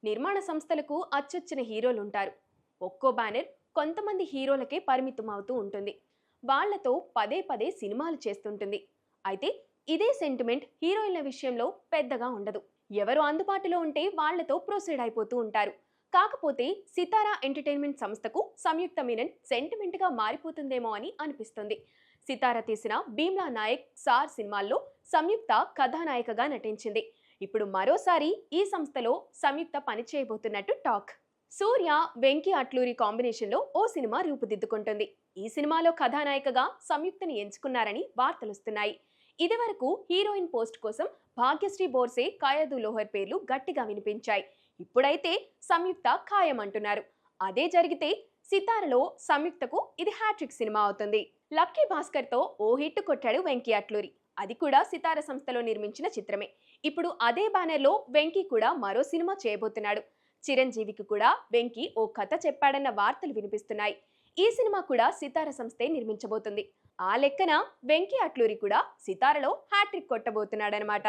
నిర్మాణ సంస్థలకు అచ్చొచ్చిన హీరోలుంటారు. ఒక్కో బ్యానర్ కొంతమంది హీరోలకే పరిమితం అవుతూ ఉంటుంది. వాళ్లతో పదే పదే సినిమాలు చేస్తుంటుంది. అయితే ఇదే సెంటిమెంట్ హీరోయిన్ల విషయంలో పెద్దగా ఉండదు. ఎవరు అందుబాటులో ఉంటే వాళ్లతో ప్రొసీడ్ అయిపోతూ ఉంటారు. కాకపోతే సితారా ఎంటర్టైన్మెంట్ సంస్థకు సంయుక్త మీనన్ సెంటిమెంట్ గా మారిపోతుందేమో అని అనిపిస్తుంది. సితారా తీసిన భీమ్లా నాయక్, సార్ సినిమాల్లో సంయుక్త కథానాయికగా నటించింది. ఇప్పుడు మరోసారి ఈ సంస్థలో సంయుక్త పనిచేయబోతున్నట్టు టాక్. సూర్య, వెంకీ అట్లూరి కాంబినేషన్లో ఓ సినిమా రూపుదిద్దుకుంటుంది. ఈ సినిమాలో కథానాయికగా సంయుక్తని ఎంచుకున్నారని వార్తలొస్తున్నాయి. ఇదివరకు హీరోయిన్ పోస్ట్ కోసం భాగ్యశ్రీ బోర్సే, కాయదు లోహర్ పేర్లు గట్టిగా వినిపించాయి. ఇప్పుడైతే సంయుక్త ఖాయమంటున్నారు. అదే జరిగితే సితారలో సంయుక్తకు ఇది హ్యాట్రిక్ సినిమా అవుతుంది. లక్కీ భాస్కర్ తో ఓ హిట్ కొట్టాడు వెంకీ అట్లూరి. అది కూడా సితార సంస్థలో నిర్మించిన చిత్రమే. ఇప్పుడు అదే బ్యానర్లో వెంకీ కూడా మరో సినిమా చేయబోతున్నాడు. చిరంజీవికి కూడా వెంకీ ఓ కథ చెప్పాడన్న వార్తలు వినిపిస్తున్నాయి. ఈ సినిమా కూడా సితార సంస్థే నిర్మించబోతుంది. ఆ లెక్కన వెంకీ అట్లూరి కూడా సితారలో హ్యాట్రిక్ కొట్టబోతున్నాడనమాట.